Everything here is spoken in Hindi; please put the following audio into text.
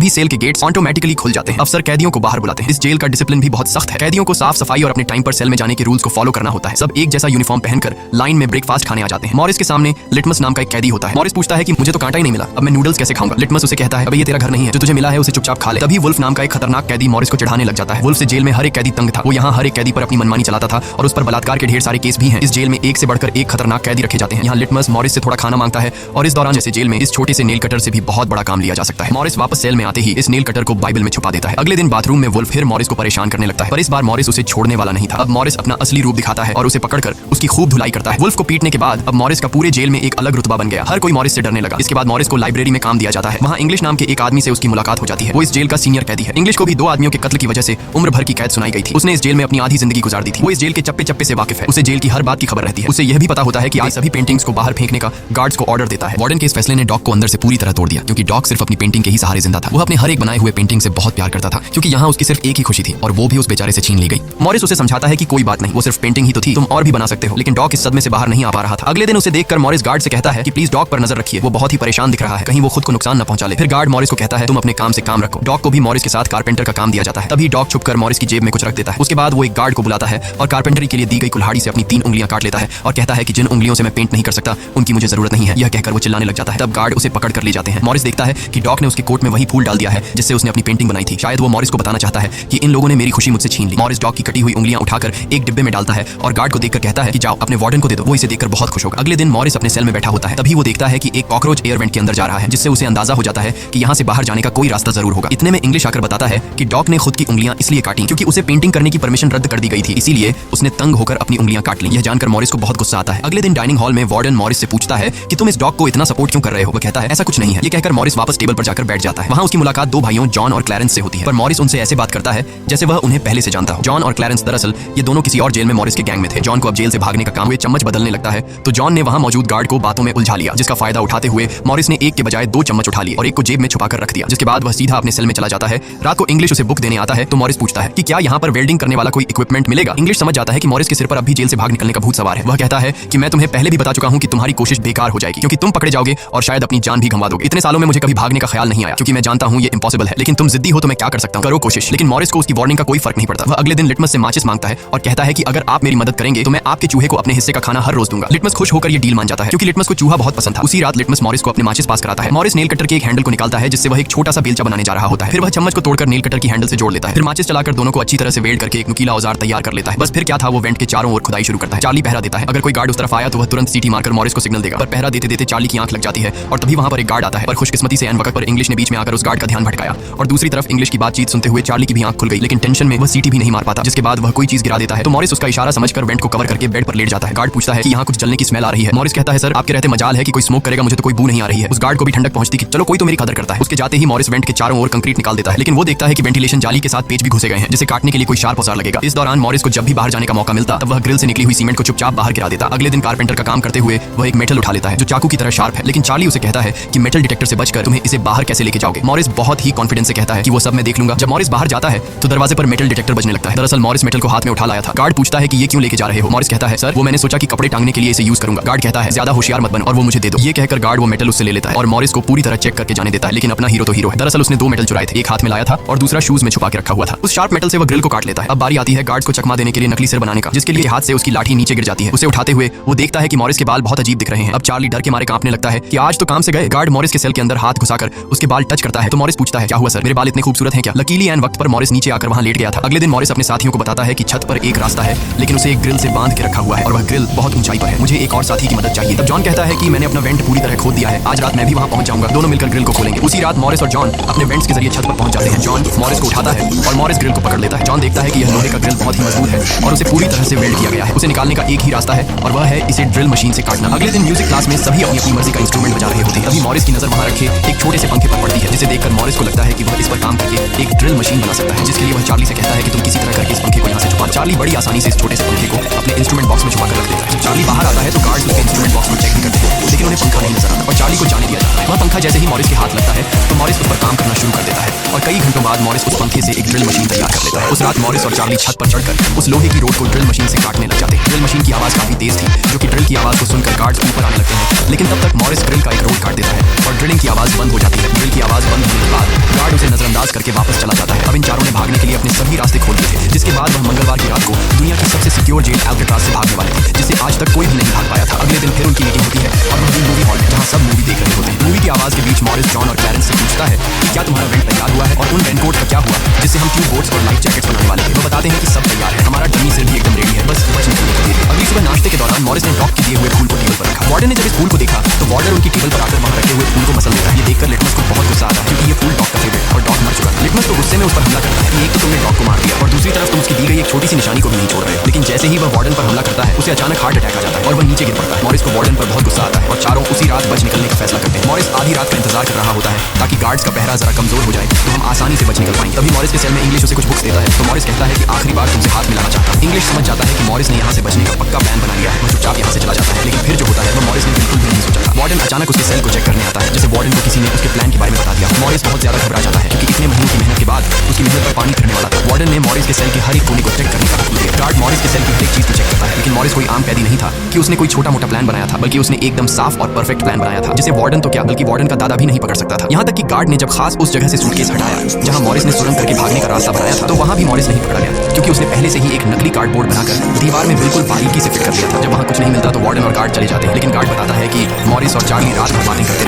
सभी सेल के गेट्स ऑटोमेटिकली खुल जाते हैं। अफसर कैदियों को बाहर बुलाते हैं। इस जेल का डिसिप्लिन भी बहुत सख्त है। कैदियों को साफ सफाई और अपने टाइम पर सेल में जाने के रूल्स को फॉलो करना होता है। सब एक जैसा यूनिफॉर्म पहनकर लाइन में ब्रेकफास्ट खाने आ जाते हैं। मॉरिस के सामने लिटमस नाम का एक कैदी होता है। मॉरिस पूछता है कि मुझे तो कांटा ही नहीं मिला, अब मैं नूडल्स कैसे खाऊंगा। लिटमस उसे कहता है अबे ये तेरा घर नहीं है, जो तुझे मिला है उसे चुपचाप खा ले। तभी वुल्फ नाम का एक खतरनाक कैदी मॉरिस को चिढ़ाने लग जाता है। वुल्फ से जेल में हर एक कैदी तंग था। वो यहाँ हर एक कैदी पर अपनी मनमानी चलाता था और उस पर बलात्कार के ढेर सारे केस भी हैं। इस जेल में एक से बढ़कर एक खतरनाक कैदी रखे जाते हैं। यहाँ लिटमस मॉरिस से थोड़ा खाना मांगता है और इस दौरान जैसे जेल में इस छोटे से नेल कटर से भी बहुत बड़ा काम लिया जा सकता है। मॉरिस वापस सेल में आते ही इस नेल कटर को बाइबल में छुपा देता है। अगले दिन बाथरूम में वुल्फ फिर मॉरिस को परेशान करने लगता है, पर इस बार मॉरिस उसे छोड़ने वाला नहीं था। अब मॉरिस अपना असली रूप दिखाता है और उसे पकड़कर उसकी खूब धुलाई करता है। वुल्फ को पीटने के बाद अब मॉरिस का पूरे जेल में एक अलग रुतबा बन गया। हर कोई मॉरिस से डरने लगा। इसके बाद मॉरिस को लाइब्रेरी में काम दिया जाता है। वहाँ इंग्लिश नाम के एक आदमी से उसकी मुलाकात हो जाती है। वो इस जेल का सीनियर कैदी है। इंग्लिश को भी 2 आदमियों के कत्ल की वजह से उम्र भर की कैद सुनाई गई थी। उसने इस जेल में अपनी आधी जिंदगी गुजार दी थी। वो इस जेल के चप्पे चप्पे से वाकिफ है। उसे जेल की हर बात की खबर रहती है। उसे यह भी पता होता है कि आज सभी पेंटिंग्स को बाहर फेंकने का गार्ड्स को ऑर्डर देता है। वार्डन के इस फैसले ने डॉग को अंदर से पूरी तरह तोड़ दिया, क्योंकि डॉग सिर्फ अपनी पेंटिंग के ही सहारे जिंदा था। वो अपने हर एक बनाए हुए पेंटिंग से बहुत प्यार करता था, क्योंकि यहाँ उसकी सिर्फ एक ही खुशी थी और वो भी उस बेचारे से छीन ली गई। मॉरिस उसे समझाता है कि कोई बात नहीं, वो सिर्फ पेंटिंग ही तो थी, तुम और भी बना सकते हो। लेकिन डॉग इस सदमे से बाहर नहीं आ पा रहा था। अगले दिन उसे देखकर मॉरिस गार्ड से कहता है कि प्लीज डॉग पर नजर रखिए, वो बहुत ही परेशान दिख रहा है, कहीं वो खुद को नुकसान न पहुंचा ले। फिर गार्ड मॉरिस को कहता है तुम अपने काम से काम रखो। डॉग को भी मॉरिस के साथ कारपेंटर का काम दिया जाता है। तभी डॉग छुपकर मॉरिस की जेब में कुछ रख देता है। उसके बाद वो एक गार्ड को बुलाता है और कारपेंटरी के लिए दी गई कुल्हाड़ी से अपनी 3 उंगलियां काट लेता है और कहता है कि जिन उंगलियों से मैं पेंट नहीं कर सकता उनकी मुझे जरूरत नहीं है। यह कहकर वो चिल्लाने लग जाता है। तब गार्ड उसे पकड़ कर ले जाते हैं। मॉरिस देखता है कि डॉग ने उसके कोट में वही फूल डाल दिया है जिससे उसने अपनी पेंटिंग बनाई थी। शायद वो मॉरिस को बताना चाहता है कि इन लोगों ने मेरी खुशी मुझसे छीन ली। मॉरिस डॉग की कटी हुई उंगलियां उठाकर एक डिब्बे में डालता है और गार्ड को देखकर कहता है कि जाओ अपने वार्डन को दे दो, वो इसे देखकर बहुत खुश होगा। अगले दिन मॉरिस अपने सेल में बैठा होता है। तभी वो देखता है कि एक कॉकरोच एयर वेंट के अंदर जा रहा है, जिससे उसे अंदाजा हो जाता है कि यहाँ से बाहर जाने का कोई रास्ता जरूर होगा। इतने में इंग्लिश आकर बताता है कि डॉग ने खुद की उंगलियां इसलिए काटी क्योंकि उसे पेंटिंग करने की परमिशन रद्द कर दी गई थी, इसीलिए उसने तंग होकर अपनी उंगलियां काट ली। यह जानकर मॉरिस को बहुत गुस्सा आता है। अगले दिन डाइनिंग हॉल में वार्डन मॉरिस से पूछता है कि तुम इस डॉग को इतना सपोर्ट क्यों कर रहे हो। वो कहता है ऐसा कुछ नहीं है। ये कहकर मॉरिस वापस टेबल पर जाकर बैठ जाता है। वहाँ उसकी मुलाकात 2 भाइयों जॉन और क्लैरेंस से होती है, पर मॉरिस उनसे ऐसे बात करता है जैसे वह उन्हें पहले से जानता हो। जॉन और क्लैरेंस दरअसल ये दोनों किसी और जेल में मॉरिस के गैंग में थे। जॉन को अब जेल से भागने का काम हुए चम्मच बदलने लगता है, तो जॉन ने वहाँ मौजूद गार्ड को बातों में उलझा लिया, जिसका फायदा उठाते हुए मॉरिस ने एक के बजाय 2 चम्मच उठा लिए और एक को जेब में छुपाकर रख दिया। जिसके बाद वह सीधा अपने सेल में चला जाता है। रात को इंग्लिश उसे बुक देने आता है, तो मॉरिस पूछता है कि क्या यहाँ पर वेल्डिंग करने वाला कोई इक्विपमेंट मिलेगा। इंग्लिश समझ जाता है कि मॉरिस के सिर पर अब भी जेल से भाग निकलने का भूत सवार है। वह कहता है कि मैं तुम्हें पहले भी बता चुका हूँ कि तुम्हारी कोशिश बेकार हो जाएगी, क्योंकि तुम पकड़े जाओगे और शायद अपनी जान भी गंवा दोगे। इतने सालों में मुझे कभी भागने का ख्याल नहीं आया, क्योंकि मैं जानता हूँ ये इम्पॉसिबल है, लेकिन तुम जिद्दी हो तो मैं क्या कर सकता हूँ, करो कोशिश। लेकिन मॉरिस को उसकी वार्निंग का कोई फर्क नहीं पड़ता। वह अगले दिन लिटमस से माचिस मांगता है और कहता है कि अगर आप मेरी मदद करेंगे तो मैं आपके चूहे को अपने हिस्से का खाना हर रोज दूंगा। लिटमस खुश होकर ये डील मान जाता है, क्योंकि लिटमस को चूहा बहुत पसंद था। उसी रात लिटमस मॉरिस को अपने माचिस पास कराता है। मॉरिस नेल कटर के एक हैंडल को निकालता है, जिससे वह एक छोटा सा बेलचा बनाने जा रहा होता है। फिर वह चम्मच को तोड़कर नेल कटर की हैंडल से जोड़ लेता है। फिर माचिस चलाकर दोनों को अच्छी तरह से वेल्ड करके एक नुकीला औजार तैयार कर लेता है। बस फिर क्या था, वो वेंट के चारों ओर खुदाई शुरू करता है। चार्ली पहरा देता है। अगर कोई गार्ड उस तरफ आया तो वह तुरंत सीटी मारकर मॉरिस को सिग्नल देगा, पर पहरा देते देते चार्ली की आंख लग जाती है और तभी वहां पर एक गार्ड आता है। पर खुशकिस्मती से ऐन वक्त पर इंग्लिश ने बीच में आकर उस गार्ड का ध्यान भटकाया और दूसरी तरफ इंग्लिश की बातचीत सुनते हुए चार्ली की भी आंख खुल गई, लेकिन टेंशन में वह सीटी भी नहीं मार पाता। जिसके बाद वह कोई चीज गिरा देता है, तो मॉरिस उसका इशारा समझकर वेंट को कवर करके बेड पर लेट जाता है। गार्ड पूछता है कि यहाँ कुछ जलने की स्मेल आ रही है। मॉरिस कहता है सर आपके रहते मजाल है कि कोई स्मोक करेगा, मुझे तो कोई बू नहीं आ रही है। उस गार्ड को भी ठंडक पहुंचती कि चलो कोई तो मेरी कदर करता है। उसके जाते ही मॉरिस वेंट के चारों ओर कंक्रीट निकाल देता है, लेकिन वो देखता है कि वेंटिलेशन जाली के साथ पेच भी घुसे गए हैं, जिसे काटने के लिए कोई शार्प औजार लगेगा। इस दौरान मॉरिस को जब भी बाहर जाने का मौका मिलता तब वह ग्रिल से निकली हुई सीमेंट को चुपचाप बाहर गिरा देता। अगले दिन कारपेंटर का काम करते हुए वह एक मेटल उठा लेता है जो चाकू की तरह शार्प है, लेकिन चार्ली उसे कहता है कि मेटल डिटेक्टर से बचकर तुम्हें इसे बाहर कैसे लेके जाओगे। मॉरिस बहुत ही कॉन्फिडेंस से कहता है कि वो सब मैं देख लूंगा। जब मॉरिस बाहर जाता है तो दरवाजे पर मेटल डिटेक्टर बजने लगता है। दरअसल मॉरिस मेटल को हाथ में उठा लाया था। गार्ड पूछता है कि ये क्यों लेके जा रहे हो। मॉरिस कहता है सर वो मैंने सोचा कि कपड़े टांगने के लिए इसे यूज करूंगा। गार्ड कहता है ज्यादा होशियार मत बनो और वो मुझे दे दो। ये कहकर गार्ड वो मेटल उससे ले लेता है और मॉरिस को पूरी तरह चेक करके जाने देता है, लेकिन अपना हीरो तो हीरो है। दरअसल उसने 2 मेटल चुराए थे, एक हाथ में लाया था और दूसरा शूज में छुपा के रखा हुआ था। उस शार्प मेटल से वह ग्रिल को काट लेता है। अब बारी आती है गार्ड्स को चकमा देने के लिए नकली सिर बनाने का, जिसके लिए हाथ से उसकी लाठी नीचे गिर जाती है। उसे उठाते हुए वो देखता है कि मॉरिस के बाल बहुत अजीब दिख रहे हैं। अब चार्ली डर के मारे कांपने लगता है कि आज तो काम से गए। गार्ड मॉरिस के सेल के अंदर हाथ घुसाकर उसके बाल टच करता है, तो मॉरिस पूछता है क्या हुआ सर, मेरे बाल इतने खूबसूरत हैं क्या। लकीली एन वक्त पर मॉरिस नीचे आकर वहां लेट गया था। अगले दिन मॉरिस अपने साथियों को बताता है कि छत पर एक रास्ता है, लेकिन उसे एक ग्रिल से बांध के रखा हुआ है और वह ग्रिल बहुत ऊंचाई पर है, मुझे एक और साथी की मदद चाहिए। तब जॉन कहता है कि मैंने अपना वेंट पूरी तरह खोद दिया है, आज रात मैं भी वहां पहुंच जाऊंगा, दोनों मिलकर ग्रिल को खोलेंगे। उसी रात मॉरिस और जॉन अपने वेंट्स के जरिए छत पर पहुंच जाते हैं। जॉन मॉरिस को उठाता है और मॉरिस ग्रिल को पकड़ लेता है। जॉन देखता है कि यह लोहे का ग्रिल बहुत ही मजबूत है और उसे पूरी तरह से वेल्ड किया गया है। उसे निकालने का एक ही रास्ता है और वह है इसे ड्रिल मशीन से काटना। अगले दिन म्यूजिक क्लास में सभी अपनी अपनी मर्जी का इंस्ट्रूमेंट बजा रहे होते हैं। तभी मॉरिस की नजर वहां रखे एक छोटे से पंखे पर पड़ती है, जिसे देखकर मॉरिस को लगता है कि वह इस पर काम करके एक ड्रिल मशीन बना सकता है, जिसके लिए वह चार्ली से कहता है कि तुम किसी तरह करके इस पंखे को यहाँ से छुपा। चार्ली बड़ी आसानी से इस छोटे से पंखे को अपने इंस्ट्रूमेंट बॉक्स में छुपा कर रख देता है। जब चार्ली बाहर आता है तो गार्ड्स उसके इंस्ट्रूमेंट बॉक्स को चेक भी करते हैं, लेकिन उन्हें पंखा नहीं नजर आता और चार्ली को जाने दिया जाता है। वह पंखा जैसे ही मॉरिस के हाथ लगता है तो मॉरिस उस पर काम करना शुरू कर देता है और कई घंटों बाद मॉरिस उस पंखे से एक ड्रिल मशीन तैयार कर लेता है। उस रात मॉरिस और चार्ली छत पर चढ़कर उस लोहे की रोड को ड्रिल मशीन से काटने लग जाते हैं। ड्रिल मशीन की आवाज काफी तेज थी, जो कि ड्रिल की आवाज को सुनकर गार्ड्स ऊपर आने लगते हैं, लेकिन तब तक मॉरिस ड्रिल का एक रोड काट देता है और ड्रिलिंग की आवाज बंद हो जाती है। ड्रिल की आवाज बंद होने के बाद गार्ड उसे नजर नजरअंदाज करके वापस चला जाता है। अब इन चारों ने भागने के लिए अपने सभी रास्ते खोल दिए थे, जिसके बाद वह मंगलवार की रात को दुनिया की सबसे सिक्योर जेल अल्काट्राज से भागने वाले थे, जिससे आज तक कोई भी नहीं भाग पाया था। अगले दिन फिर उनकी मीटिंग होती है और वह मूवी हॉल में, जहाँ सब मूवी देख रहे होते हैं। मूवी की आवाज के बीच मॉरिस जॉन और क्लैरेंस से पूछता है कि क्या तुम्हारा रेंट तैयार हुआ है और उन रेनकोट का क्या हुआ जिससे हम ट्यूब बोट्स और लाइफ जैकेट्स बनाने वाले थे। वो बताते हैं कि सब तैयार है, हमारा डमी सिर भी एकदम रेडी है, बस बच निकलने के लिए। अगली सुबह नाश्ते के दौरान मॉरिस ने डॉक के दिए हुए फूल को टेबल पर रखा। वार्डन ने जब इस फूल को देखा तो वार्डन उनकी टेबल पर आकर वहां रखे हुए फूल को मसल देता है। ये देखकर लिटमस को बहुत गुस्सा आता है, क्योंकि ये फूल डॉक का फेवरेट और डॉक मर चुका है। लिटमस तो गुस्से में उस पर हमला करता है कि एक तो तुमने डॉक को मार दिया और दूसरी तरफ तुम उसकी दी गई एक छोटी सी निशानी को भी नहीं छोड़ रहे हो। लेकिन जैसे ही वह वार्डन पर हमला करता है, उसे अचानक हार्ट अटैक आ जाता है और वह नीचे गिर पड़ता है। मॉरिस को वार्डन पर बहुत गुस्सा आता है और चारों उसी रात बच निकलने का फैसला करते हैं। मॉरिस आधी रात का इंतजार कर रहा होता है ताकि गार्ड्स का पहरा जरा कमजोर हो जाए तो हम आसानी से बच निकल पाएंगे। तभी मॉरिस के सेल में इंग्लिश उसे कुछ बुक्स देता है, तो मॉरिस कहता है कि आखिरी बार तुमसे हाथ मिलाना चाहता हूं। इंग्लिश समझ जाता है कि मॉरिस ने यहाँ से बचने का पक्का प्लान बना लिया है। वह चुपचाप यहाँ से चला जाता है, लेकिन फिर जो होता है वह मॉरिस ने बिल्कुल भी नहीं सोचा था। वार्डन अचानक उसके सेल को चेक करने आता है, जैसे वार्डन को किसी ने उसके प्लान के बारे में बता दिया। मॉरिस बहुत ज्यादा घबरा जाता है, क्योंकि इतने महीनों की मेहनत के बाद उसकी मेहनत पर पानी फिरने वाला था। वार्डन ने मॉरिस के सेल के हर एक कोने को चेक करने का हुक्म दिया। गार्ड मॉरिस के सेल की हर एक चीज को चेक करता है, लेकिन मॉरिस कोई आम कैदी नहीं था कि उसने कोई छोटा मोटा प्लान बनाया था, बल्कि उसने एकदम साफ और परफेक्ट प्लान बनाया था, जिसे वार्डन तो क्या बल्कि वार्डन का दादा भी नहीं पकड़ सकता था। यहाँ तक कि गार्ड ने जब खास उस जगह से सूटकेस हटाया जहाँ मॉरिस ने सुरंग करके भागने का रास्ता बनाया था, तो वहाँ भी मॉरिस नहीं पकड़ा गया, क्योंकि उसने पहले से ही एक नकली कार्डबोर्ड बनाकर दीवार में बिल्कुल बारीकी से फिट कर दिया था। जब वहाँ कुछ नहीं मिलता तो वार्डन और गार्ड चले जाते हैं, लेकिन गार्ड बताता है कि मॉरिस और चार्ली रात भर बातें करते